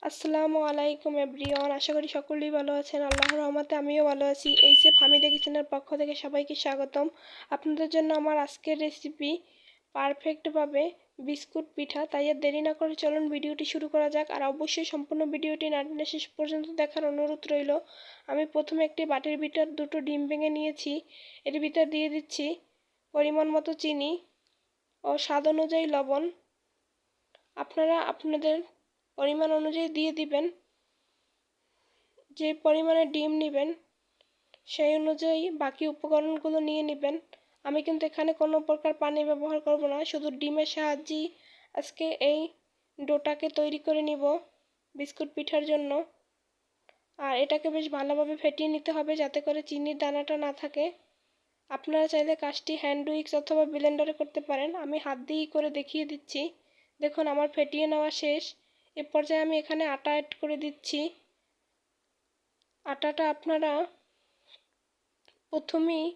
আসসালামু আলাইকুম এভরিওয়ান, আশা করি সকলেই ভালো আছেন। আল্লাহর রহমতে আমিও ভালো আছি। এইসেফ হামিদা কিচেনের পক্ষ থেকে সবাইকে স্বাগতম। আপনাদের জন্য আমার আজকের রেসিপি পারফেক্টভাবে বিস্কুট পিঠা। তাই আর দেরি না করে চলুন ভিডিওটি শুরু করা যাক। আর অবশ্যই সম্পূর্ণ ভিডিওটি না টেনে শেষ পর্যন্ত দেখার অনুরোধ রইল। আমি প্রথমে একটি বাটির ভিতর দুটো ডিম ভেঙে নিয়েছি। এর ভিতর দিয়ে দিচ্ছি পরিমাণ মতো চিনি ও স্বাদ অনুযায়ী লবণ। আপনারা আপনাদের পরিমাণ অনুযায়ী দিয়ে দিবেন। যে পরিমাণে ডিম নেবেন সেই অনুযায়ী বাকি উপকরণগুলো নিয়ে নেবেন। আমি কিন্তু এখানে কোনো প্রকার পানি ব্যবহার করব না, শুধু ডিমের সাহায্যেই আজকে এই ডোটাকে তৈরি করে নিব বিস্কুট পিঠার জন্য। আর এটাকে বেশ ভালোভাবে ফেটিয়ে নিতে হবে যাতে করে চিনির দানাটা না থাকে। আপনারা চাইলে কাজটি হ্যান্ড উইক্স অথবা ব্লেন্ডারে করতে পারেন। আমি হাত দিয়েই করে দেখিয়ে দিচ্ছি। দেখুন আমার ফেটিয়ে নেওয়া শেষ। এ পর্যায়ে আমি এখানে আটা অ্যাড করে দিচ্ছি। আটাটা আপনারা প্রথমেই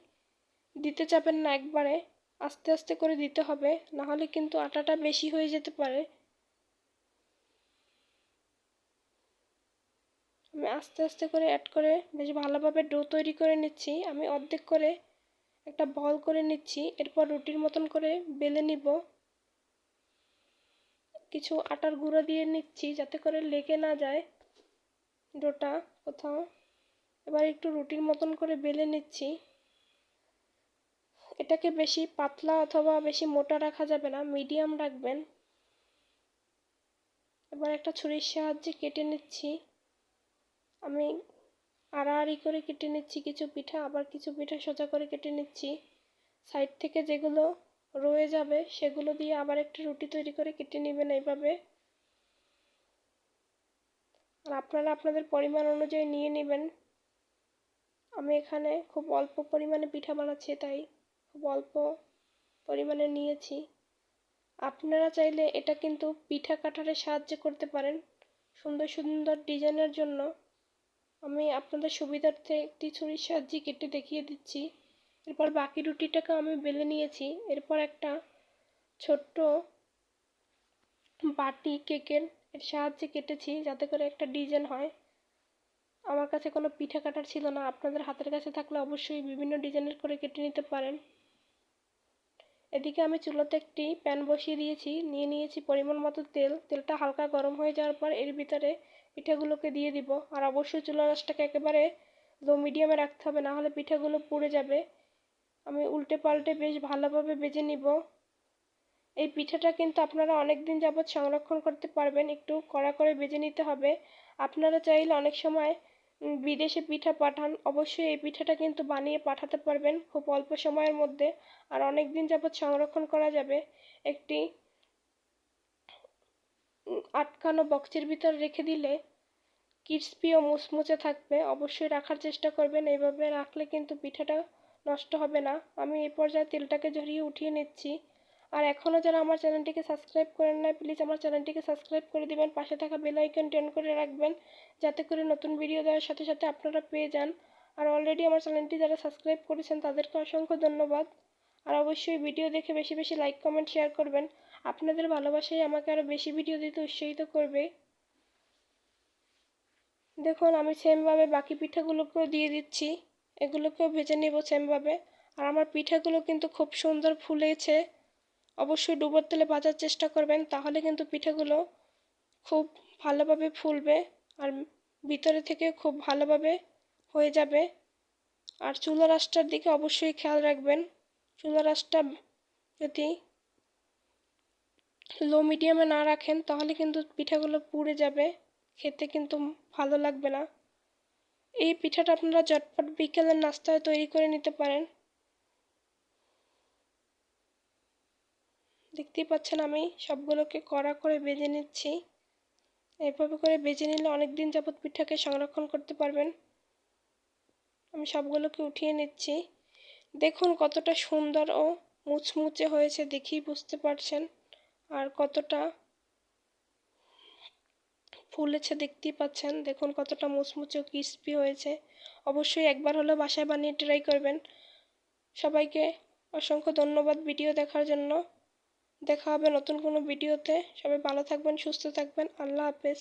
দিতে যাবেন না, একবারে আস্তে আস্তে করে দিতে হবে, না হলে কিন্তু আটাটা বেশি হয়ে যেতে পারে। আমি আস্তে আস্তে করে অ্যাড করে বেশ ভালোভাবে ডো তৈরি করে নিচ্ছি। আমি অর্ধেক করে একটা বল করে নিচ্ছি, এরপর রুটির মতন করে বেলে নিব। কিছু আটার গুঁড়ো দিয়ে নিচ্ছি যাতে করে লেগে না যায় ডোটা কোথাও। এবার একটু রুটির মতন করে বেলে নিচ্ছি। এটাকে বেশি পাতলা অথবা বেশি মোটা রাখা যাবে না, মিডিয়াম রাখবেন। এবার একটা ছুরির সাহায্যে কেটে নিচ্ছি। আমি আড়াআড়ি করে কেটে নিচ্ছি কিছু পিঠা, আবার কিছু পিঠা সোজা করে কেটে নিচ্ছি। সাইড থেকে যেগুলো রয়ে যাবে সেগুলো দিয়ে আবার একটা রুটি তৈরি করে কেটে নেবেন এইভাবে। আর আপনারা আপনাদের পরিমাণ অনুযায়ী নিয়ে নেবেন। আমি এখানে খুব অল্প পরিমাণে পিঠা বানাচ্ছি, তাই খুব অল্প পরিমাণে নিয়েছি। আপনারা চাইলে এটা কিন্তু পিঠা কাটারের সাহায্যে করতে পারেন সুন্দর সুন্দর ডিজাইনের জন্য। আমি আপনাদের সুবিধার্থে একটি ছুরির সাহায্যে কেটে দেখিয়ে দিচ্ছি। এরপর বাকি রুটিটাকে আমি বেলে নিয়েছি। এরপর একটা ছোট্ট বাটি কেকের এর সাহায্যে কেটেছি যাতে করে একটা ডিজাইন হয়। আমার কাছে কোনো পিঠা কাটার ছিল না, আপনাদের হাতের কাছে থাকলে অবশ্যই বিভিন্ন ডিজাইনের করে কেটে নিতে পারেন। এদিকে আমি চুলাতে একটি প্যান বসিয়ে দিয়েছি, নিয়ে নিয়েছি পরিমাণ মতো তেল। তেলটা হালকা গরম হয়ে যাওয়ার পর এর ভিতরে পিঠাগুলোকে দিয়ে দিব। আর অবশ্যই চুলার আঁচটাকে একেবারে লো মিডিয়ামে রাখতে হবে, না হলে পিঠাগুলো পুড়ে যাবে। আমি উল্টে পাল্টে বেশ ভালোভাবে ভেজে নিব। এই পিঠাটা কিন্তু আপনারা অনেক দিন যাবৎ সংরক্ষণ করতে পারবেন, একটু কড়া করে ভেজে নিতে হবে। আপনারা চাইলে অনেক সময় বিদেশে পিঠা পাঠান, অবশ্যই এই পিঠাটা কিন্তু বানিয়ে পাঠাতে পারবেন খুব অল্প সময়ের মধ্যে। আর অনেক দিন যাবৎ সংরক্ষণ করা যাবে। একটি আটকানো বক্সের ভিতর রেখে দিলে ক্রিস্পি ও মুচমুচে থাকবে। অবশ্যই রাখার চেষ্টা করবেন, এইভাবে রাখলে কিন্তু পিঠাটা নষ্ট হবে না। আমি এই পর্যায়ে তেলটাকে ঝরিয়ে উঠিয়ে নিচ্ছি। আর এখনও যারা আমার চ্যানেলটিকে সাবস্ক্রাইব করেন না, প্লিজ আমার চ্যানেলটিকে সাবস্ক্রাইব করে দিবেন, পাশে থাকা বেল আইকনটি অন করে রাখবেন যাতে করে নতুন ভিডিও দেওয়ার সাথে সাথে আপনারা পেয়ে যান। আর অলরেডি আমার চ্যানেলটি যারা সাবস্ক্রাইব করেছেন তাদেরকে অসংখ্য ধন্যবাদ। আর অবশ্যই ভিডিও দেখে বেশি বেশি লাইক কমেন্ট শেয়ার করবেন। আপনাদের ভালোবাসাই আমাকে আরও বেশি ভিডিও দিতে উৎসাহিত করবে। দেখুন আমি সেমভাবে বাকি পিঠাগুলোকেও দিয়ে দিচ্ছি, এগুলোকেও ভেজে নেব সেমভাবে। আর আমার পিঠাগুলো কিন্তু খুব সুন্দর ফুলেছে। অবশ্যই ডুবোর তেলে ভাজার চেষ্টা করবেন, তাহলে কিন্তু পিঠাগুলো খুব ভালোভাবে ফুলবে আর ভিতরে থেকে খুব ভালোভাবে হয়ে যাবে। আর চুলার আঁচটার দিকে অবশ্যই খেয়াল রাখবেন। চুলার আঁচটা যদি লো মিডিয়ামে না রাখেন তাহলে কিন্তু পিঠাগুলো পুড়ে যাবে, খেতে কিন্তু ভালো লাগবে না। এই পিঠাটা আপনারা ঝটপট বিকেলের নাস্তায় তৈরি করে নিতে পারেন। দেখতেই পাচ্ছেন আমি সবগুলোকে কড়া করে ভেজে নিচ্ছি। এভাবে করে ভেজে নিলে অনেক দিন যাবত পিঠাকে সংরক্ষণ করতে পারবেন। আমি সবগুলোকে উঠিয়ে নিচ্ছি। দেখুন কতটা সুন্দর ও মুচমুচে হয়েছে, দেখেই বুঝতে পারছেন। আর কতটা ফুলেছে দেখতেই পাচ্ছেন। দেখুন কতটা মুচমুচে ও ক্রিস্পি হয়েছে। অবশ্যই একবার হলেও বাসায় বানিয়ে ট্রাই করবেন। সবাইকে অসংখ্য ধন্যবাদ ভিডিও দেখার জন্য। দেখা হবে নতুন কোনো ভিডিওতে। সবাই ভালো থাকবেন, সুস্থ থাকবেন। আল্লাহ হাফেজ।